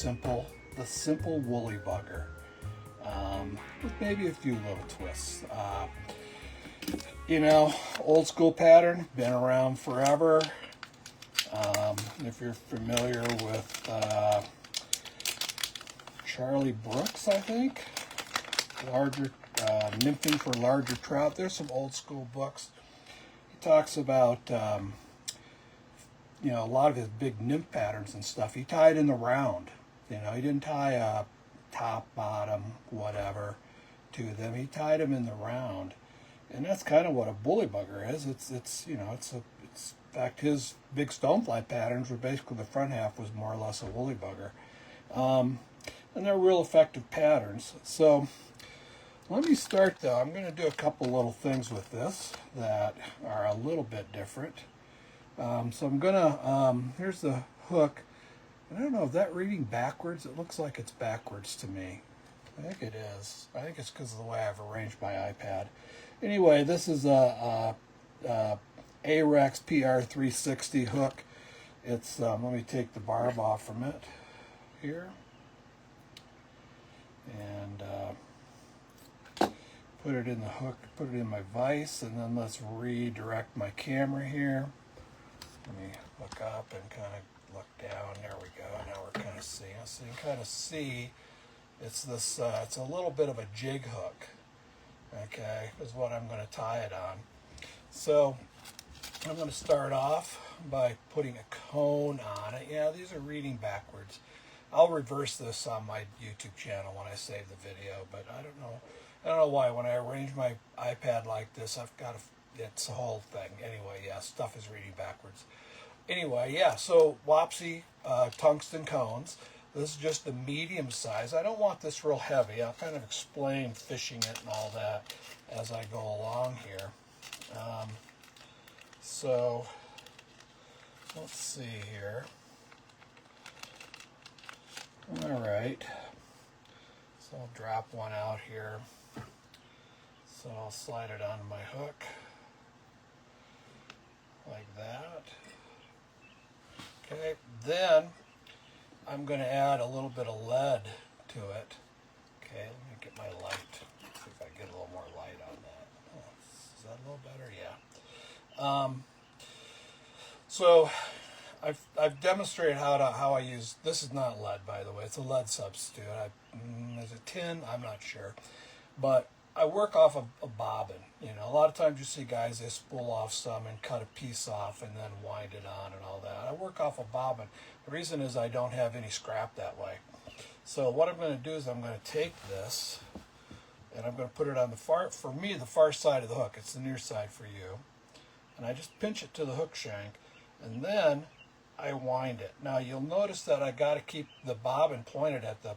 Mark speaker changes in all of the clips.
Speaker 1: the simple woolly bugger, with maybe a few little twists. You know, old school pattern, been around forever. If you're familiar with Charlie Brooks, I think, larger nymphing for larger trout. There's some old school books. He talks about you know, a lot of his big nymph patterns and stuff. He tied in the round. You know, he didn't tie a top, bottom, whatever to them. He tied them in the round, and that's kind of what a bully bugger is. It's you know, it's in fact, his big stonefly patterns were basically the front half was more or less a woolly bugger. And they're real effective patterns. So let me start though. I'm going to do a couple little things with this that are a little bit different. So I'm going to, here's the hook. I don't know if that reading backwards, it looks like it's backwards to me. I think it is. I think it's because of the way I've arranged my iPad. Anyway, this is a Ahrex PR360 hook. It's, let me take the barb off from it here. And put it in the hook, put it in my vise, and then let's redirect my camera here. Let me look up and kind of look down. There we go. Now we're kind of seeing. So you can kind of see it's this, it's a little bit of a jig hook. Okay, is what I'm going to tie it on. So I'm going to start off by putting a cone on it. Yeah, these are reading backwards. I'll reverse this on my YouTube channel when I save the video, but I don't know why. When I arrange my iPad like this, I've got it's a whole thing. Anyway, yeah, stuff is reading backwards. Anyway, yeah, so Wapsi tungsten cones. This is just the medium size. I don't want this real heavy. I'll kind of explain fishing it and all that as I go along here. So let's see here. All right. So I'll drop one out here. So I'll slide it onto my hook like that. Okay, then I'm going to add a little bit of lead to it. Okay, let me get my light. See if I get a little more light on that. Oh, is that a little better? Yeah. So I've demonstrated how I use. This is not lead, by the way. It's a lead substitute. Is it tin? I'm not sure, but I work off of a bobbin. You know, a lot of times you see guys, they spool off some and cut a piece off and then wind it on and all that. I work off a bobbin. The reason is I don't have any scrap that way. So what I'm going to do is I'm going to take this and I'm going to put it on the far side of the hook. It's the near side for you. And I just pinch it to the hook shank and then I wind it. Now you'll notice that I got to keep the bobbin pointed at the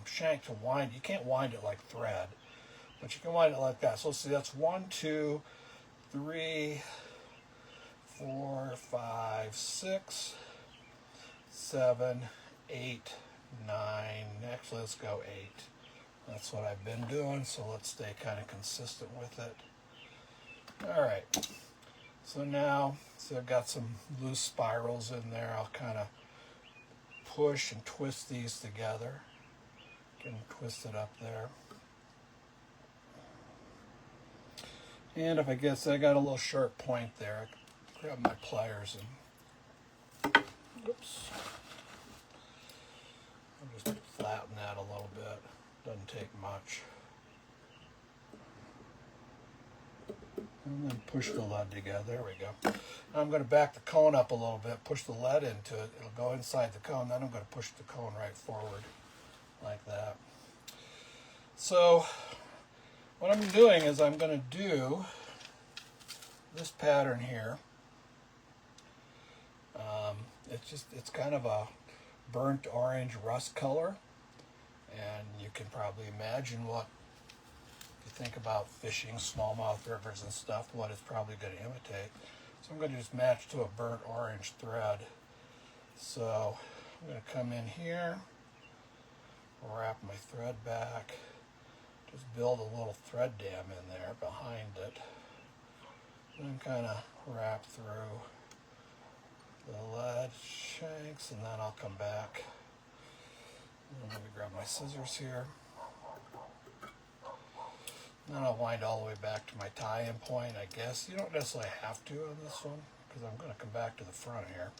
Speaker 1: shank to wind. You can't wind it like thread, but you can wind it like that. So let's see, that's 1, 2, 3, 4, 5, 6, 7, 8, 9. Actually, let's go 8. That's what I've been doing, so let's stay kind of consistent with it. All right. So now, I've got some loose spirals in there. I'll kind of push and twist these together. Get them twisted up there. And if I guess I got a little sharp point there, I grab my pliers and, oops. I'll just flatten that a little bit. Doesn't take much. And then push the lead together. There we go. Now I'm going to back the cone up a little bit, push the lead into it. It'll go inside the cone. Then I'm going to push the cone right forward like that. So what I'm doing is I'm going to do this pattern here. It's kind of a burnt orange rust color. And you can probably imagine what, if you think about fishing smallmouth rivers and stuff, what it's probably going to imitate. So I'm going to just match to a burnt orange thread. So I'm going to come in here, wrap my thread back, just build a little thread dam in there behind it, and then kind of wrap through the lead shanks, and then I'll come back Let me grab my scissors here. Then I'll wind all the way back to my tie-in point, I guess. You don't necessarily have to on this one, because I'm going to come back to the front here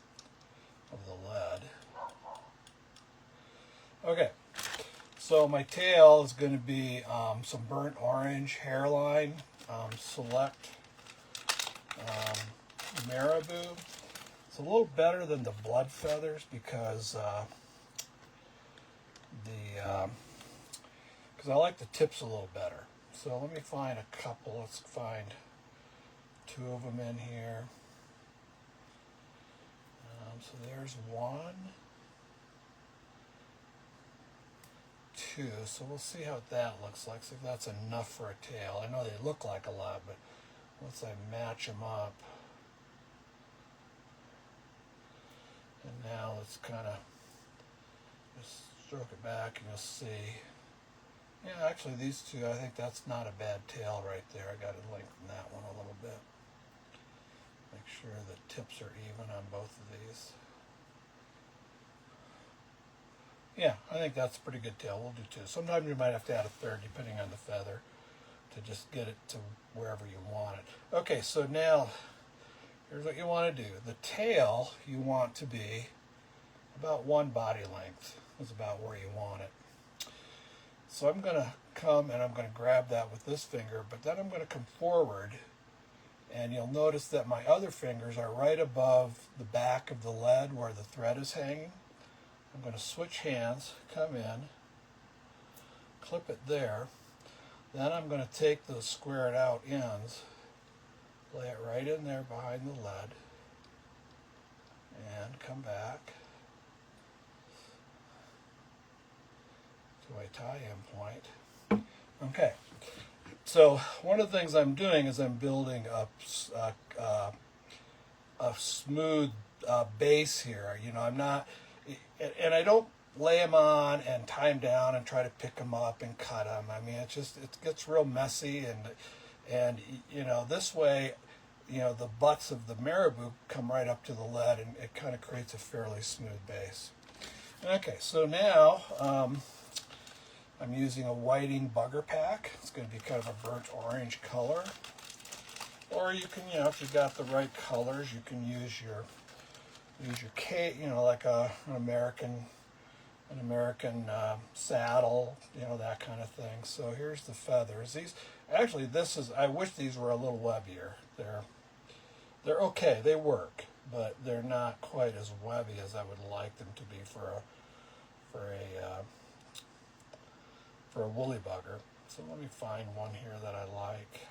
Speaker 1: of the lead. Okay, so my tail is going to be some burnt orange hairline, select marabou. It's a little better than the blood feathers because I like the tips a little better. So let me find a couple. Let's find 2 of them in here. So there's 1, 2. So we'll see how that looks like. See if that's enough for a tail. I know they look like a lot, but once I match them up, and now let's kind of just stroke it back and you'll see. Yeah, actually these 2, I think that's not a bad tail right there. I got to lengthen that one a little bit. Make sure the tips are even on both of these. Yeah, I think that's a pretty good tail. We'll do 2. Sometimes you might have to add a 3rd depending on the feather to just get it to wherever you want it. Okay, so now here's what you want to do. The tail you want to be about 1 body length is about where you want it. So I'm going to come and I'm going to grab that with this finger, but then I'm going to come forward and you'll notice that my other fingers are right above the back of the lead where the thread is hanging. I'm going to switch hands, come in, clip it there. Then I'm going to take those squared out ends, lay it right in there behind the lead, and come back to my tie-in point. Okay, so one of the things I'm doing is I'm building up a smooth base here. You know, I'm not, and I don't lay them on and tie them down and try to pick them up and cut them. I mean, it gets real messy, and you know, this way, you know, the butts of the marabou come right up to the lead, and it kind of creates a fairly smooth base. Okay, so now I'm using a whiting bugger pack. It's going to be kind of a burnt orange color, or you can, you know, if you've got the right colors, you can use your cape, you know, like an American saddle, you know, that kind of thing. So here's the feathers. These actually, I wish these were a little webbier. They're okay. They work, but they're not quite as webby as I would like them to be for a woolly bugger. So let me find one here that I like.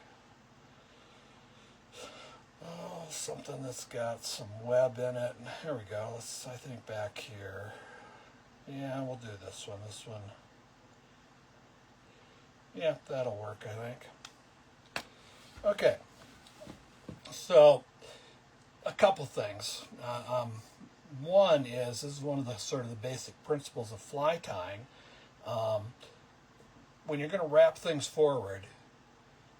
Speaker 1: Oh, something that's got some web in it. Here we go. Let's, I think, back here. Yeah, we'll do this one. This one. Yeah, that'll work, I think. Okay. So, a couple things. One is, this is one of the sort of the basic principles of fly tying. When you're going to wrap things forward,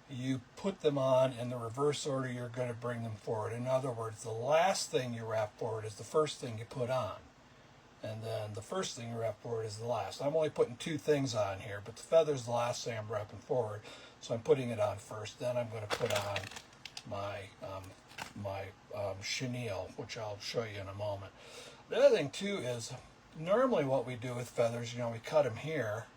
Speaker 1: you put them on in the reverse order you're going to bring them forward. In other words, the last thing you wrap forward is the first thing you put on. And then the first thing you wrap forward is the last. I'm only putting 2 things on here, but the feather's the last thing I'm wrapping forward. So I'm putting it on first. Then I'm going to put on my chenille, which I'll show you in a moment. The other thing, too, is normally what we do with feathers, you know, we cut them here,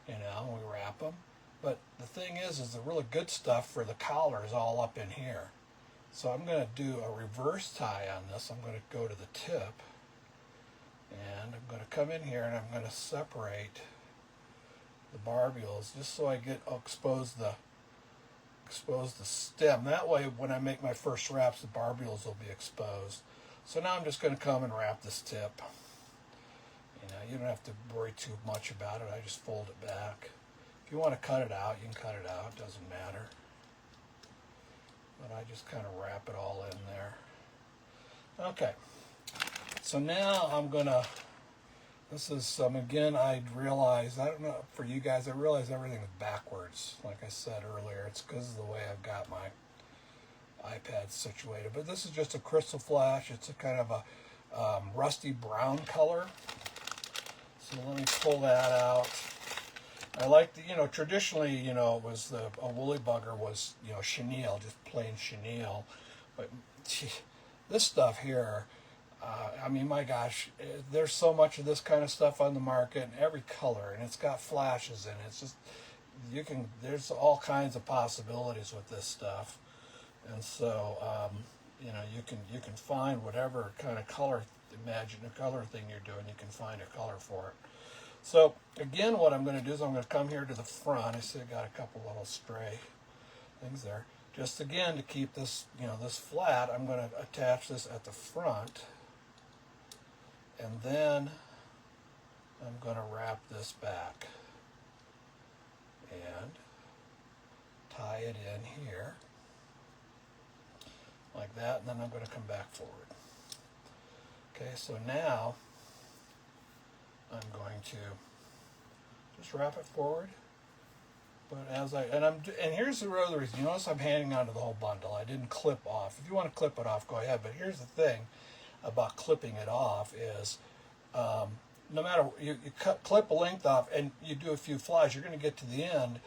Speaker 1: you know, we wrap them. But the thing is the really good stuff for the collar is all up in here. So I'm going to do a reverse tie on this. I'm going to go to the tip, and I'm going to come in here and I'm going to separate the barbules just so I get expose the stem. That way, when I make my first wraps, the barbules will be exposed. So now I'm just going to come and wrap this tip. You know, you don't have to worry too much about it. I just fold it back. If you want to cut it out, you can cut it out. It doesn't matter. But I just kind of wrap it all in there. Okay. So now I'm going to, this is, again, I realized, I don't know, for you guys, I realize everything is backwards. Like I said earlier, it's because of the way I've got my iPad situated. But this is just a crystal flash. It's a kind of a rusty brown color. So let me pull that out. I like the, traditionally, it was a woolly bugger was, chenille, just plain chenille. But gee, this stuff here, I mean, my gosh, there's so much of this kind of stuff on the market in every color, and it's got flashes in it. It's just, there's all kinds of possibilities with this stuff. And so, you can find whatever kind of color, imagine a color thing you're doing, you can find a color for it. So again, what I'm going to do is I'm going to come here to the front. I see I got a couple little stray things there. Just again, to keep this, this flat, I'm going to attach this at the front, and then I'm going to wrap this back and tie it in here like that, and then I'm going to come back forward. Okay, so now I'm going to just wrap it forward. But and here's the other reason. You notice I'm hanging onto the whole bundle. I didn't clip off. If you want to clip it off, go ahead. But here's the thing about clipping it off is, no matter you clip a length off and you do a few flies, you're going to get to the end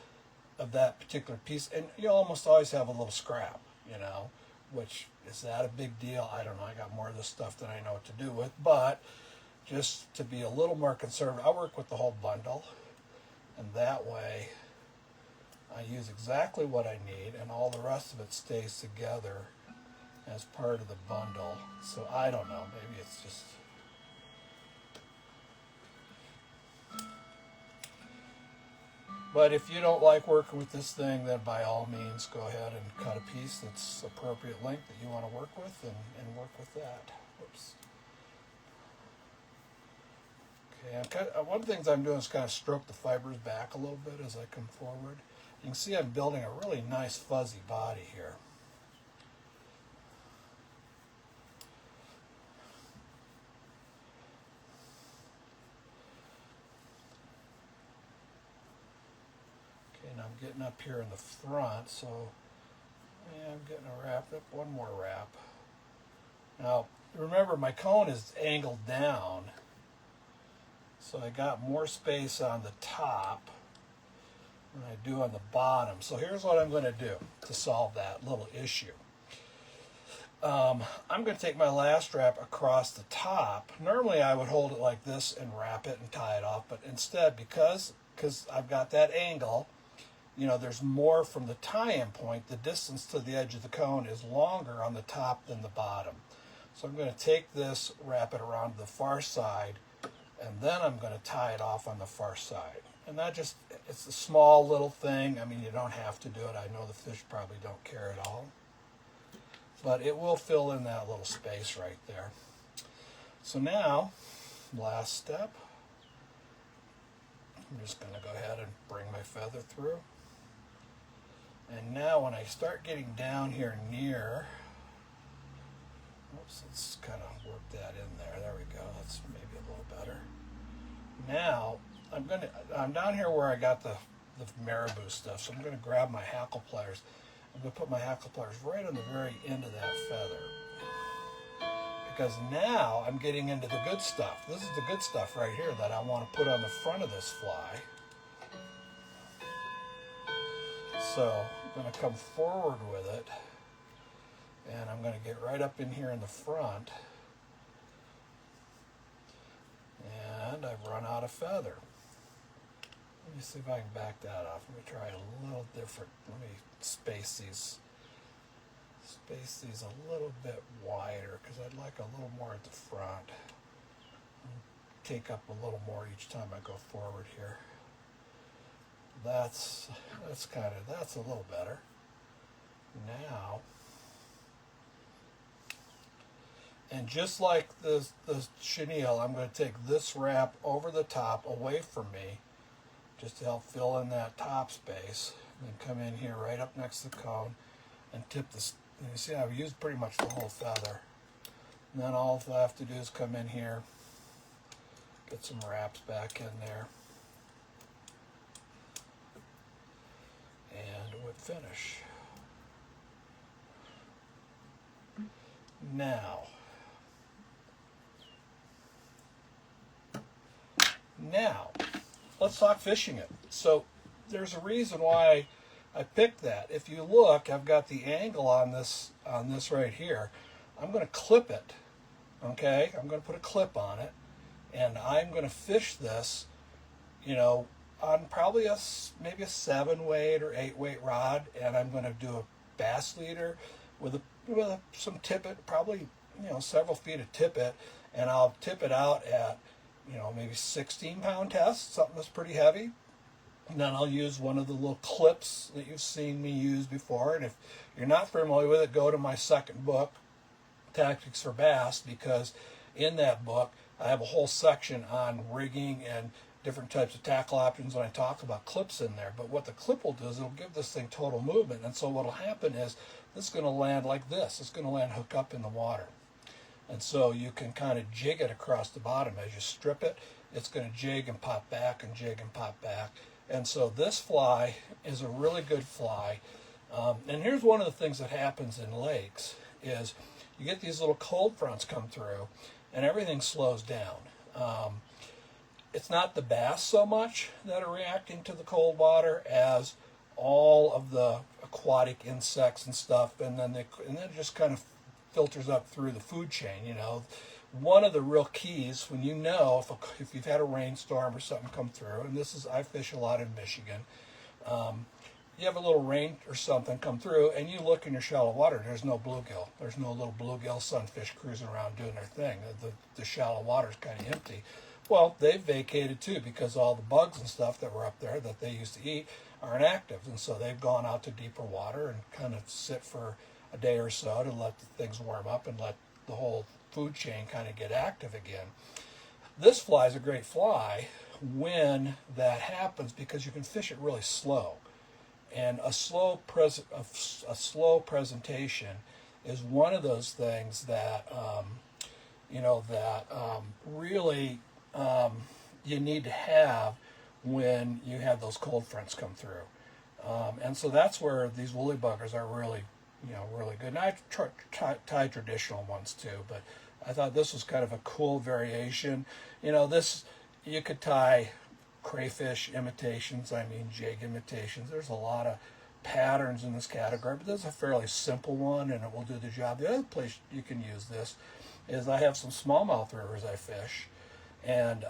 Speaker 1: of that particular piece, and you almost always have a little scrap. Which is that a big deal? I don't know. I got more of this stuff than I know what to do with, but just to be a little more conservative, I work with the whole bundle, and that way I use exactly what I need, and all the rest of it stays together as part of the bundle. So I don't know, maybe it's just... But if you don't like working with this thing, then by all means go ahead and cut a piece that's appropriate length that you want to work with, and work with that. Whoops. Okay, one of the things I'm doing is kind of stroke the fibers back a little bit as I come forward. You can see I'm building a really nice fuzzy body here. Okay, now I'm getting up here in the front, so yeah, I'm getting a wrap up, one more wrap. Now, remember my cone is angled down, so I got more space on the top than I do on the bottom. So here's what I'm going to do to solve that little issue. I'm going to take my last wrap across the top. Normally I would hold it like this and wrap it and tie it off, but instead, because I've got that angle, there's more from the tie-in point. The distance to the edge of the cone is longer on the top than the bottom. So I'm going to take this, wrap it around the far side, and then I'm going to tie it off on the far side. And it's a small little thing. I mean, you don't have to do it. I know the fish probably don't care at all. But it will fill in that little space right there. So now, last step, I'm just going to go ahead and bring my feather through. And now when I start getting down here near, oops, let's kind of work that in there. There we go. That's maybe a little better. Now, I'm down here where I got the marabou stuff, so I'm going to grab my hackle pliers. I'm going to put my hackle pliers right on the very end of that feather. Because now I'm getting into the good stuff. This is the good stuff right here that I want to put on the front of this fly. So I'm going to come forward with it, and I'm going to get right up in here in the front. And I've run out of feather. Let me see if I can back that off. Let me try a little different. Let me space these a little bit wider, because I'd like a little more at the front. Take up a little more each time I go forward here. That's a little better. Now, and just like the chenille, I'm going to take this wrap over the top away from me, just to help fill in that top space, and then come in here right up next to the cone and tip this. You see, I've used pretty much the whole feather. And then all I have to do is come in here, get some wraps back in there, and would finish. Now, let's talk fishing it. So there's a reason why I picked that. If you look, I've got the angle on this right here. I'm going to clip it. Okay, I'm going to put a clip on it, and I'm going to fish this, you know, on probably maybe a 7-weight or 8-weight rod, and I'm going to do a bass leader with some tippet, probably, you know, several feet of tippet, and I'll tip it out at, you know, maybe 16-pound test, something that's pretty heavy. And then I'll use one of the little clips that you've seen me use before. And if you're not familiar with it, go to my second book, Tactics for Bass, because in that book I have a whole section on rigging and different types of tackle options, and I talk about clips in there. But what the clip will do is it'll give this thing total movement, and so what will happen is this is going to land like this. It's going to land hook up in the water, and so you can kind of jig it across the bottom. As you strip it, it's going to jig and pop back and jig and pop back. And so this fly is a really good fly. And here's one of the things that happens in lakes is you get these little cold fronts come through and everything slows down. It's not the bass so much that are reacting to the cold water as all of the aquatic insects and stuff, and then it just kind of filters up through the food chain. You know, one of the real keys when you know if you've had a rainstorm or something come through, and I fish a lot in Michigan. You have a little rain or something come through, and you look in your shallow water. There's no bluegill. There's no little bluegill sunfish cruising around doing their thing. The shallow water is kind of empty. Well, they've vacated too, because all the bugs and stuff that were up there that they used to eat aren't active, and so they've gone out to deeper water and kind of sit for a day or so to let the things warm up and let the whole food chain kind of get active again. This fly is a great fly when that happens because you can fish it really slow. And a slow presentation is one of those things that really you need to have when you have those cold fronts come through. And so that's where these woolly buggers are really good. And I've tried traditional ones too, but I thought this was kind of a cool variation. You know, you could tie crayfish imitations, jig imitations. There's a lot of patterns in this category, but this is a fairly simple one and it will do the job. The other place you can use this is I have some smallmouth rivers I fish, and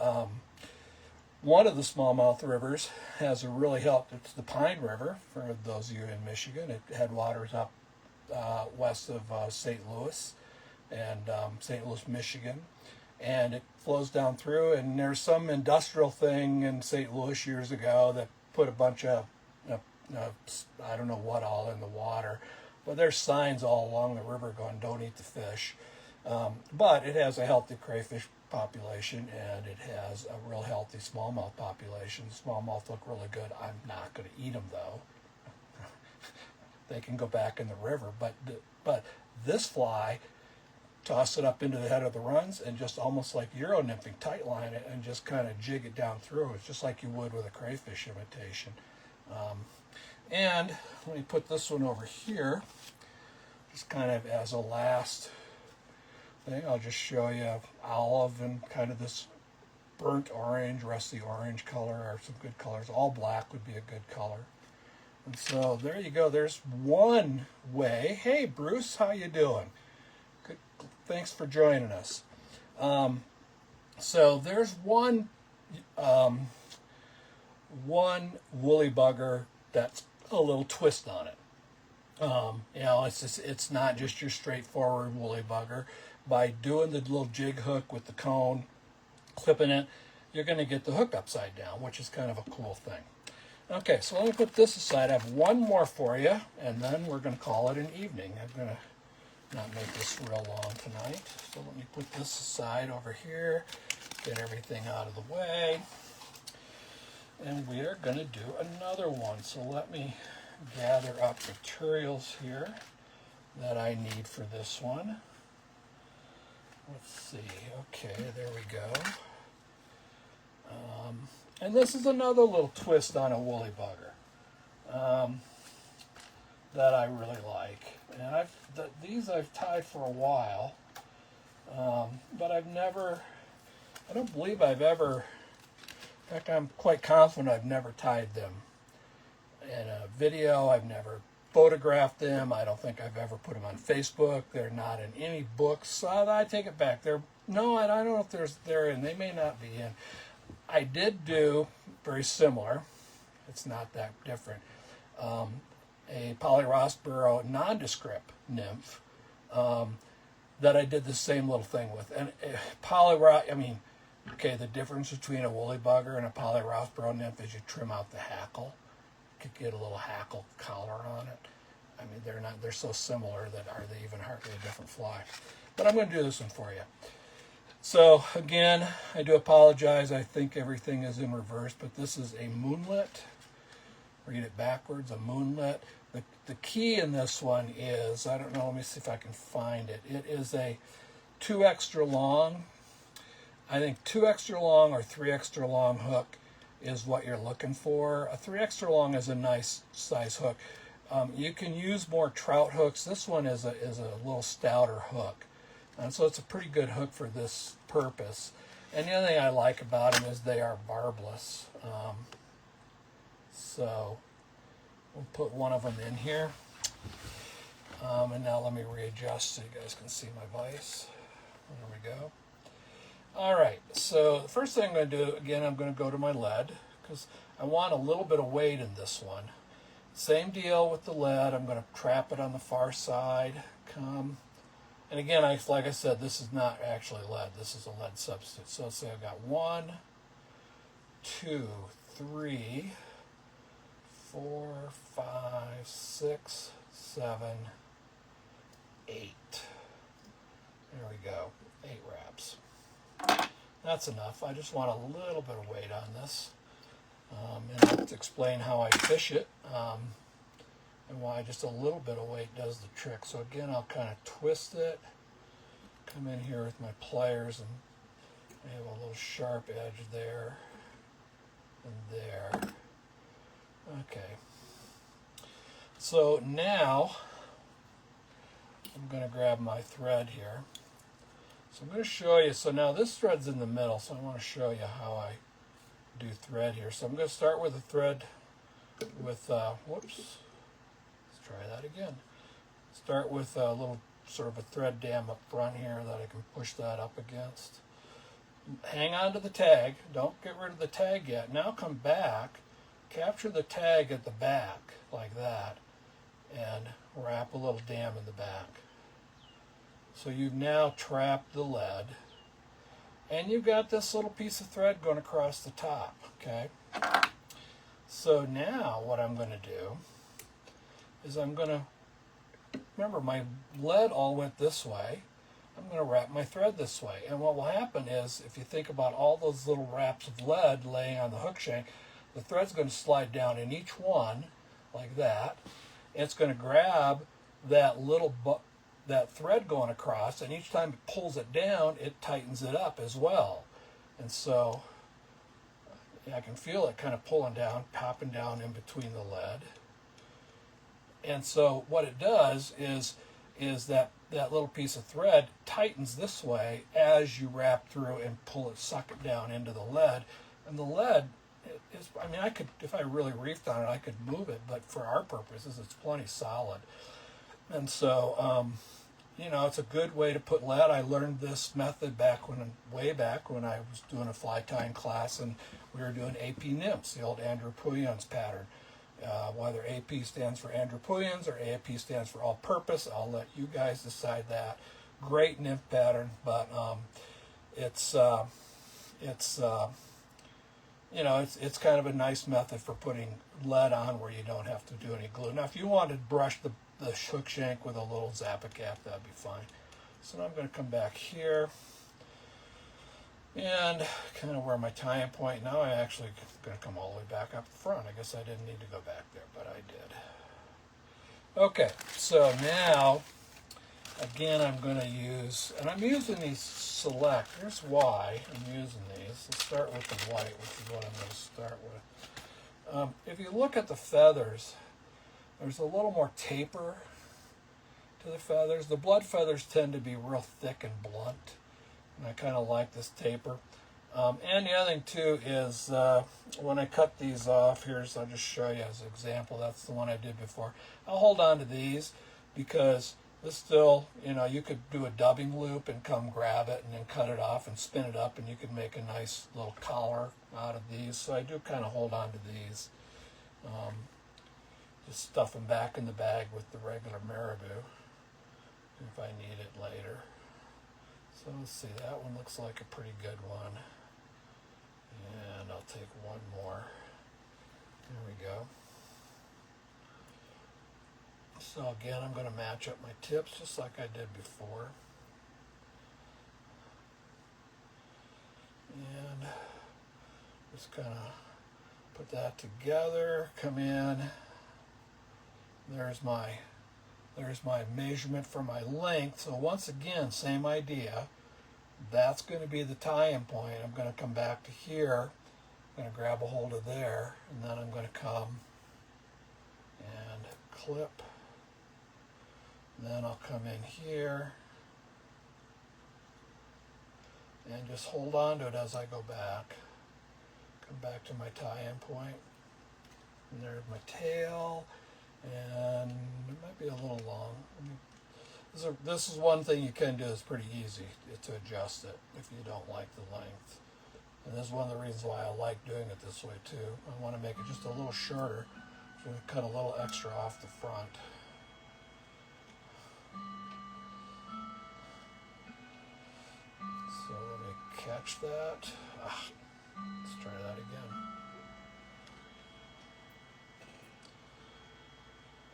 Speaker 1: one of the smallmouth rivers has a really it's the Pine River, for those of you in Michigan. It headwaters up west of St. Louis and St. Louis, Michigan, and it flows down through, and there's some industrial thing in St. Louis years ago that put a bunch of I don't know what all in the water, but there's signs all along the river going, don't eat the fish. But it has a healthy crayfish population, and it has a real healthy smallmouth population. Smallmouth look really good. I'm not going to eat them though. They can go back in the river, but this fly, toss it up into the head of the runs and just almost like Euro nymphing, tight line it and just kind of jig it down through. It's just like you would with a crayfish imitation. And let me put this one over here, just kind of as a last thing. I'll just show you olive and kind of this burnt orange, rusty orange color are some good colors. All black would be a good color. And so there you go. There's one way. Hey, Bruce, how you doing? Good. Thanks for joining us. So there's one woolly bugger that's a little twist on it. It's not just your straightforward woolly bugger. By doing the little jig hook with the cone, clipping it, you're going to get the hook upside down, which is kind of a cool thing. Okay, so let me put this aside. I have one more for you, and then we're going to call it an evening. I'm going to not make this real long tonight. So let me put this aside over here, get everything out of the way, and we are going to do another one. So let me gather up materials here that I need for this one. Let's see. Okay, there we go. And this is another little twist on a woolly bugger that I really like. And these I've tied for a while, but I don't believe I've ever In fact, I'm quite confident I've never tied them in a video. I've never photographed them. I don't think I've ever put them on Facebook. They're not in any books. So I take it back. I don't know if they're in. They may not be in. I did do very similar. It's not that different. A Polyrospero nondescript nymph that I did the same little thing with. And the difference between a woolly bugger and a Polyrospero nymph is you trim out the hackle. You could get a little hackle collar on it. I mean, they're so similar that are they even hardly a different fly. But I'm going to do this one for you. So again, I do apologize. I think everything is in reverse, but this is a moonlet. Read it backwards, a moonlet. The key in this one is, I don't know, let me see if I can find it. It is a 2 extra long. I think 2 extra long or 3 extra long hook is what you're looking for. A 3 extra long is a nice size hook. You can use more trout hooks. This one is a little stouter hook. And so it's a pretty good hook for this purpose. And the other thing I like about them is they are barbless. So we'll put one of them in here. And now let me readjust so you guys can see my vise. There we go. All right, so the first thing I'm going to do, again, I'm going to go to my lead because I want a little bit of weight in this one. Same deal with the lead. I'm going to trap it on the far side. And again, like I said, this is not actually lead. This is a lead substitute. So let's say I've got 1, 2, 3, 4, 5, 6, 7, 8. There we go. 8 wraps. That's enough. I just want a little bit of weight on this. And I'll explain how I fish it and why just a little bit of weight does the trick. So again, I'll kind of twist it, come in here with my pliers, and I have a little sharp edge there and there. Okay. So now I'm going to grab my thread here. So I'm going to show you. So now this thread's in the middle, so I want to show you how I do thread here. So I'm going to start with a thread with, let's try that again. Start with a little sort of a thread dam up front here that I can push that up against. Hang on to the tag. Don't get rid of the tag yet. Now come back, capture the tag at the back like that, and wrap a little dam in the back. So you've now trapped the lead, and you've got this little piece of thread going across the top, okay? So now what I'm going to do is I'm going to, remember my lead all went this way, I'm going to wrap my thread this way. And what will happen is, if you think about all those little wraps of lead laying on the hook shank, the thread's going to slide down in each one like that. It's going to grab that little that thread going across, and each time it pulls it down, it tightens it up as well. And so I can feel it kind of pulling down, popping down in between the lead. And so what it does is that little piece of thread tightens this way as you wrap through and pull it, suck it down into the lead. And the lead is, I mean, I could, if I really reefed on it, I could move it, but for our purposes, it's plenty solid. And so, you know, it's a good way to put lead. I learned this method way back when I was doing a fly tying class, and we were doing AP nymphs, the old Andrew Puyans pattern. Whether AP stands for Andrew Puyans or AAP stands for all purpose, I'll let you guys decide that. Great nymph pattern, but it's you know, it's kind of a nice method for putting lead on where you don't have to do any glue. Now, if you want to brush the hook shank with a little Zap-A-Cap, that'd be fine. So now I'm going to come back here and kind of where my tying point. Now I'm actually going to come all the way back up front. I guess I didn't need to go back there, but I did. Okay, so now again I'm going to use, and I'm using these Select. Here's why I'm using these. Let's start with the white, which is what I'm going to start with. If you look at the feathers, there's a little more taper to the feathers. The blood feathers tend to be real thick and blunt, and I kind of like this taper. And the other thing too is when I cut these off, I'll just show you as an example. That's the one I did before. I'll hold on to these because this still, you could do a dubbing loop and come grab it and then cut it off and spin it up, and you could make a nice little collar out of these. So I do kind of hold on to these. Just stuff them back in the bag with the regular marabou if I need it later. So let's see, that one looks like a pretty good one. And I'll take one more. There we go. So again, I'm going to match up my tips just like I did before. And just kind of put that together, come in. There's my measurement for my length. So once again, same idea. That's going to be the tie-in point. I'm going to come back to here. I'm going to grab a hold of there, and then I'm going to come and clip. And then I'll come in here and just hold on to it as I go back. Come back to my tie-in point. And there's my tail. And it might be a little long. This is one thing you can do. It's pretty easy to adjust it if you don't like the length. And this is one of the reasons why I like doing it this way too. I want to make it just a little shorter, so I'm going to cut a little extra off the front. So let me catch that. Let's try that again.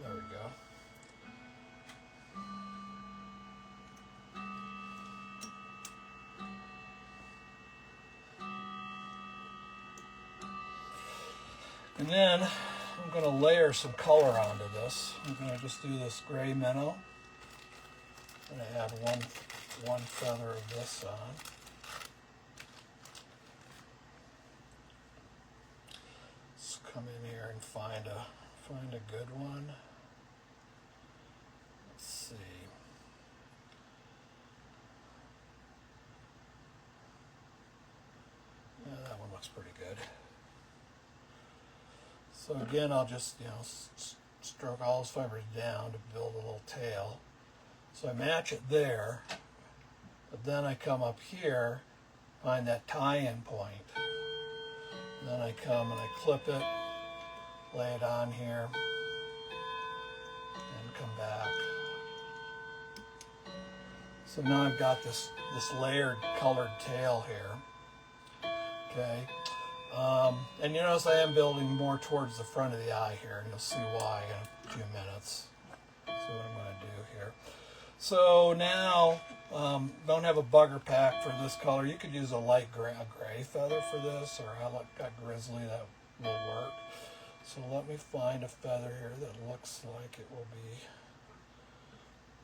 Speaker 1: There we go. And then I'm going to layer some color onto this. I'm going to just do this gray minnow. I'm going to add one feather of this on. Let's come in here and find a good one. Let's see. Yeah, that one looks pretty good. So again, I'll just, stroke all those fibers down to build a little tail. So I match it there, but then I come up here, find that tie-in point. And then I come and I clip it, lay it on here, and come back. So now I've got this layered colored tail here. Okay. And you notice I am building more towards the front of the eye here, and you'll see why in a few minutes. See what I'm going to do here. So now, don't have a bugger pack for this color. You could use a light gray feather for this, or I got grizzly, that will work. So let me find a feather here that looks like it will be,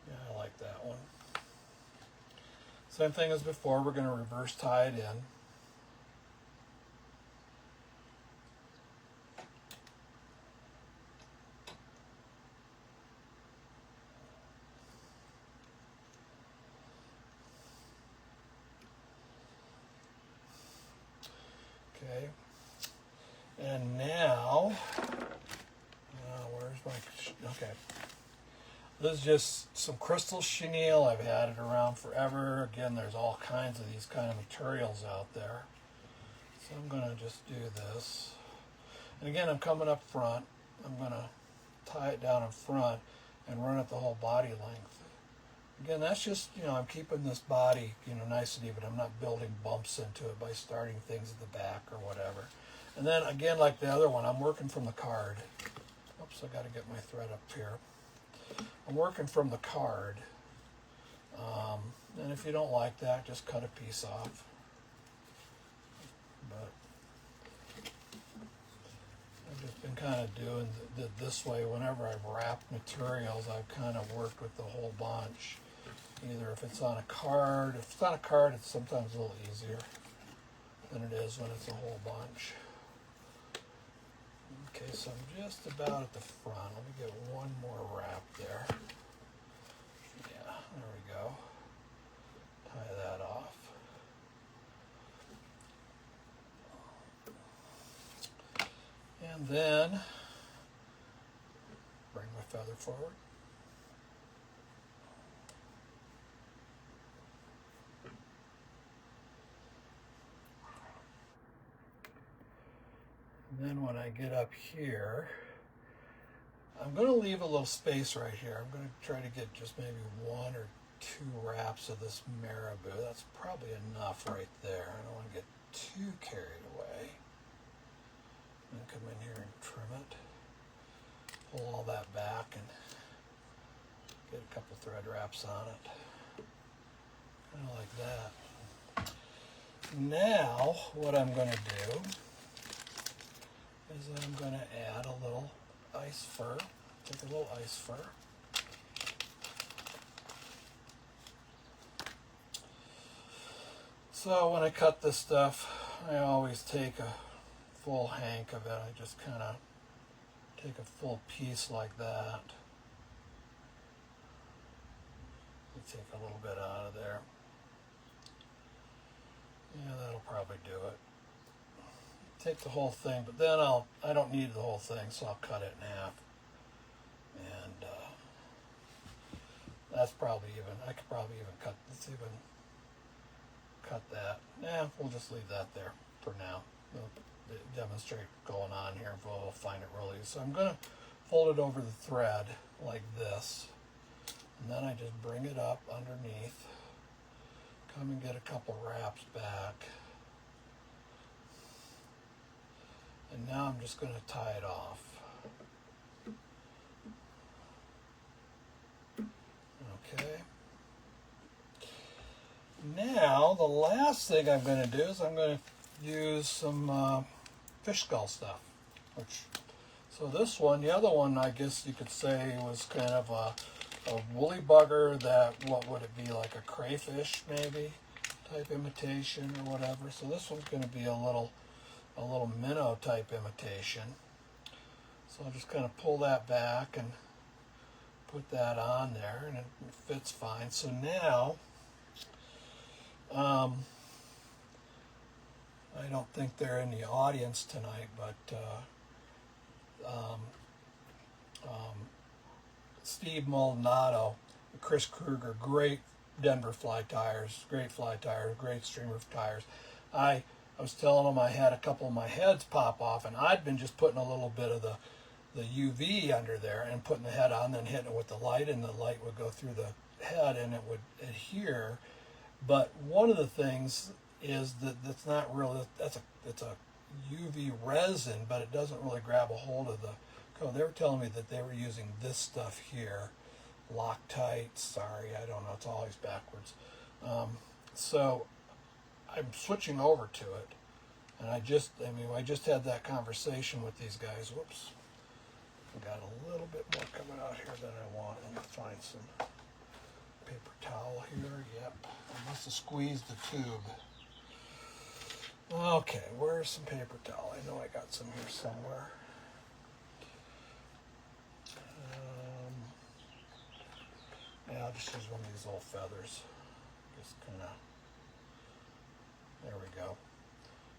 Speaker 1: yeah, I like that one. Same thing as before, we're going to reverse tie it in. Okay, and now, where's my, okay. This is just some crystal chenille. I've had it around forever. Again, there's all kinds of these kind of materials out there. So I'm going to just do this. And again, I'm coming up front. I'm going to tie it down in front and run it the whole body length. Again, that's just, I'm keeping this body, nice and even. I'm not building bumps into it by starting things at the back or whatever. And then, again, like the other one, I'm working from the card. Oops, I got to get my thread up here. I'm working from the card. And if you don't like that, just cut a piece off. But I've just been kind of doing this way. Whenever I've wrapped materials, I've kind of worked with the whole bunch. Either if it's on a card, if it's on a card, it's sometimes a little easier than it is when it's a whole bunch. Okay, so I'm just about at the front. Let me get one more wrap there. Yeah, there we go. Tie that off. And then bring my feather forward. And then when I get up here, I'm going to leave a little space right here. I'm going to try to get just maybe 1 or 2 wraps of this marabou. That's probably enough right there. I don't want to get too carried away. And come in here and trim it. Pull all that back and get a couple thread wraps on it. Kind of like that. Now, what I'm going to do is I'm going to add a little ice fur. Take a little ice fur. So when I cut this stuff, I always take a full hank of it. I just kind of take a full piece like that. Take a little bit out of there. Yeah, that'll probably do it. Take the whole thing, but then I don't need the whole thing, so I'll cut it in half. And that's probably even, I could probably even cut, let's even cut that. Nah, we'll just leave that there for now. We'll demonstrate what's going on here, and we'll find it real easy. So I'm going to fold it over the thread like this. And then I just bring it up underneath, come and get a couple wraps back. And now I'm just going to tie it off. Okay. Now, the last thing I'm going to do is I'm going to use some fish skull stuff. So this one, the other one, I guess you could say was kind of a woolly bugger that, what would it be, like a crayfish maybe type imitation or whatever. So this one's going to be a little minnow type imitation. So I'll just kind of pull that back and put that on there, and it fits fine. So now, I don't think they're in the audience tonight, but Steve Maldonado, Chris Kruger, great Denver fly tires, great streamer tires. I was telling them I had a couple of my heads pop off, and I'd been just putting a little bit of the UV under there and putting the head on, then hitting it with the light, and the light would go through the head and it would adhere. But one of the things is that's not really, it's a UV resin, but it doesn't really grab a hold of the code. They were telling me that they were using this stuff here, Loctite. Sorry, I don't know. It's always backwards. So I'm switching over to it, and I just had that conversation with these guys. Whoops, I got a little bit more coming out here than I want. Let me find some paper towel here. Yep, I must have squeezed the tube. Okay, where's some paper towel? I know I got some here somewhere. Yeah, I'll just use one of these old feathers. Just kind of, there we go.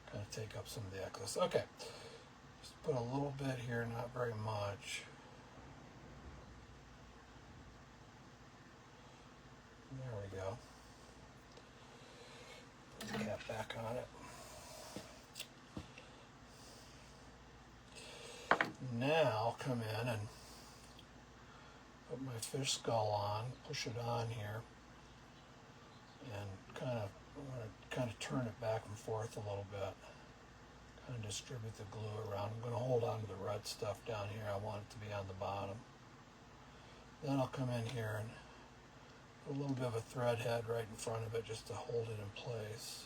Speaker 1: Kind of take up some of the excess. Okay, just put a little bit here, not very much. There we go. Put the cap back on it. Now come in and put my fish skull on, push it on here, and I'm going to turn it back and forth a little bit, kind of distribute the glue around. I'm going to hold on to the red stuff down here. I want it to be on the bottom. Then I'll come in here and put a little bit of a thread head right in front of it just to hold it in place.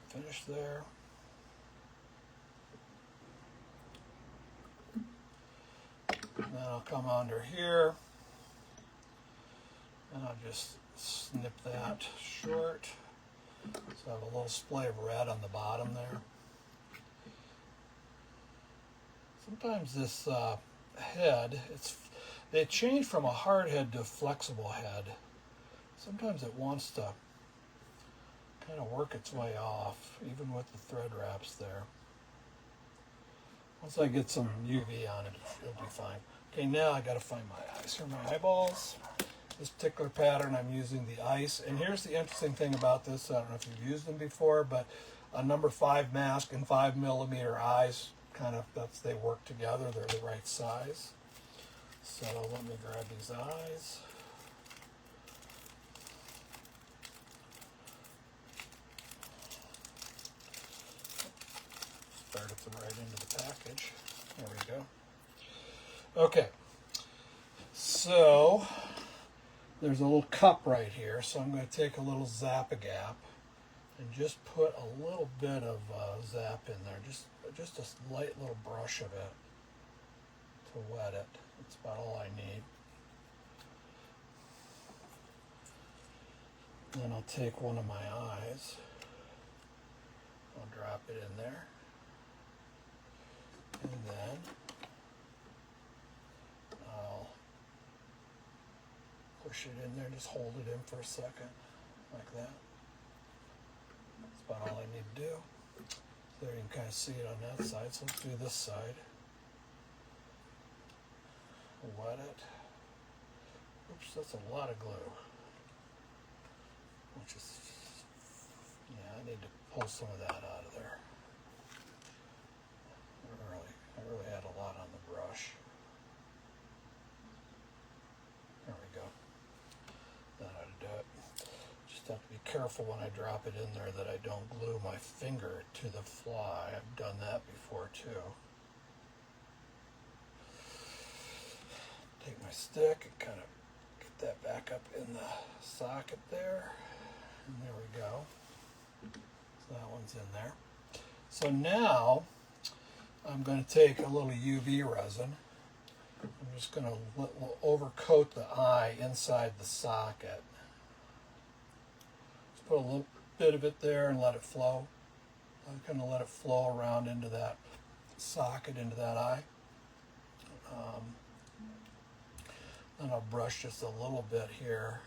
Speaker 1: Finish there. Then I'll come under here and I'll just snip that short. So I have a little splay of red on the bottom there. Sometimes this head, they changed from a hard head to a flexible head. Sometimes it wants to kind of work its way off, even with the thread wraps there. Once I get some UV on it, it'll be fine. Okay, now I got to find my eyes. Here are my eyeballs. This particular pattern, I'm using the ice. And here's the interesting thing about this. I don't know if you've used them before, but a number 5 mask and 5mm eyes, kind of, they work together. They're the right size. So let me grab these eyes. Started them right into the package. There we go. Okay, so there's a little cup right here, so I'm going to take a little Zap-A-Gap and just put a little bit of Zap in there, just a light little brush of it to wet it. That's about all I need. Then I'll take one of my eyes, I'll drop it in there, and then I'll push it in there, just hold it in for a second, like that. That's about all I need to do. There you can kind of see it on that side, so let's do this side. Wet it. Oops, that's a lot of glue. Which is, yeah, I need to pull some of that out of there. I really had a lot on the brush. There we go. That ought to do it. Just have to be careful when I drop it in there that I don't glue my finger to the fly. I've done that before too. Take my stick and kind of get that back up in the socket there. And there we go. So that one's in there. So now I'm going to take a little UV resin. I'm just going to overcoat the eye inside the socket. Just put a little bit of it there and let it flow. I'm going to let it flow around into that socket, into that eye. Then I'll brush just a little bit here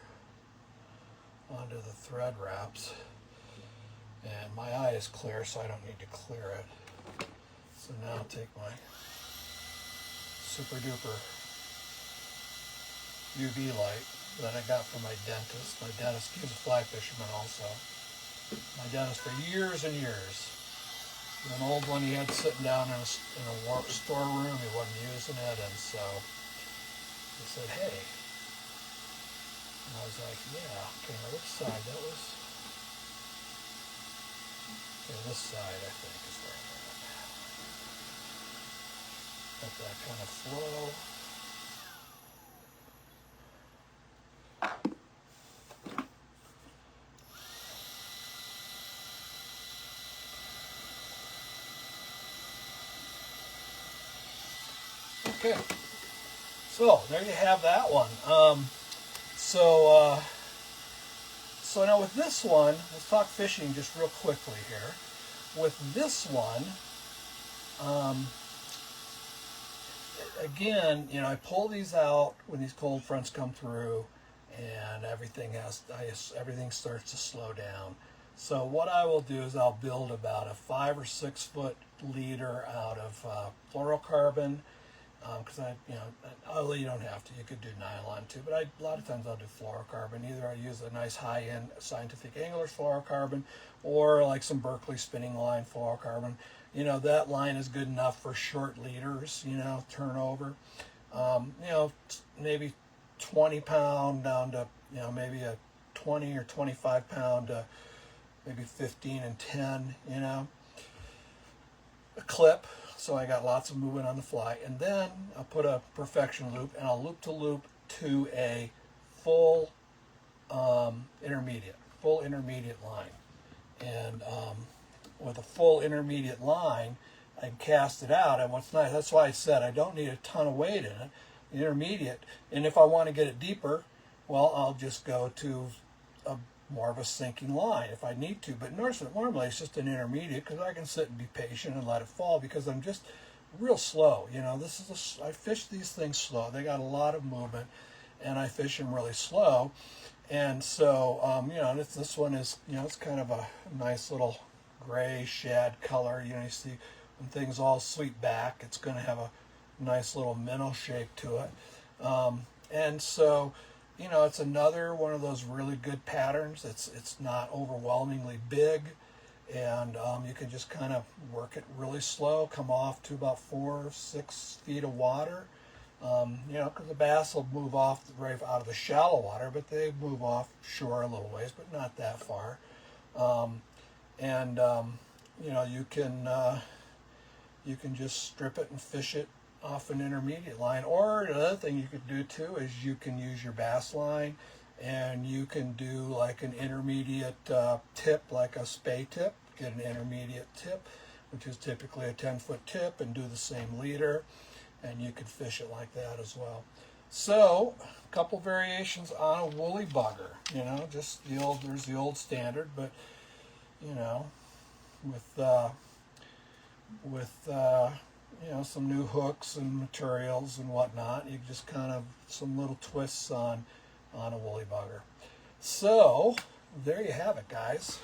Speaker 1: onto the thread wraps. And my eye is clear, so I don't need to clear it. So now I'll take my super duper UV light that I got from my dentist. My dentist, he was a fly fisherman also. My dentist for years and years. An old one he had sitting down in a storeroom. He wasn't using it, and so he said, "Hey." And I was like, "Yeah, okay, now which side? That was, okay, this side, I think, is where I'm at." Let that kind of flow. Okay, so there you have that one. So now with this one, let's talk fishing just real quickly here. With this one, again, you know, I pull these out when these cold fronts come through, and everything starts to slow down. So what I will do is I'll build about a 5 or 6 foot leader out of fluorocarbon. Because although you don't have to, you could do nylon too, but a lot of times I'll do fluorocarbon. Either I use a nice high-end Scientific Anglers fluorocarbon, or like some Berkley spinning line fluorocarbon. You know, that line is good enough for short leaders, you know, turnover. Maybe 20 pound down to, you know, maybe a 20 or 25 pound to maybe 15 and 10, you know. A clip. So I got lots of movement on the fly, and then I'll put a perfection loop, and I'll loop to loop to a full intermediate line. And with a full intermediate line, I can cast it out. And what's nice, that's why I said I don't need a ton of weight in it, the intermediate. And if I want to get it deeper, well, I'll just go to a more of a sinking line if I need to. But normally it's just an intermediate because I can sit and be patient and let it fall because I'm just real slow. You know, I fish these things slow. They got a lot of movement, and I fish them really slow. And so, you know, this one is, you know, it's kind of a nice little gray shad color. You know, you see when things all sweep back, it's going to have a nice little minnow shape to it. And so, you know, it's another one of those really good patterns. It's not overwhelmingly big, and you can just kind of work it really slow, come off to about 4 or 6 feet of water. You know, because the bass will move off right out of the shallow water, but they move off shore a little ways, but not that far. You know, you can just strip it and fish it off an intermediate line. Or another thing you could do too is you can use your bass line, and you can do like an intermediate tip, like a spay tip. Get an intermediate tip, which is typically a 10-foot tip, and do the same leader. And you could fish it like that as well. So, a couple variations on a woolly bugger. You know, just there's the old standard, but you know, with you know, some new hooks and materials and whatnot, you just kind of some little twists on a woolly bugger. So there you have it, guys.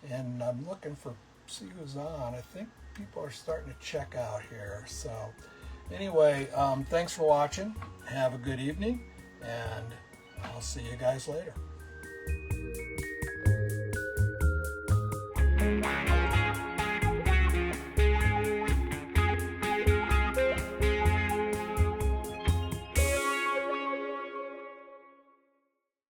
Speaker 1: And I'm looking for see who's on. I think people are starting to check out here. So anyway, thanks for watching. Have a good evening, and I'll see you guys later.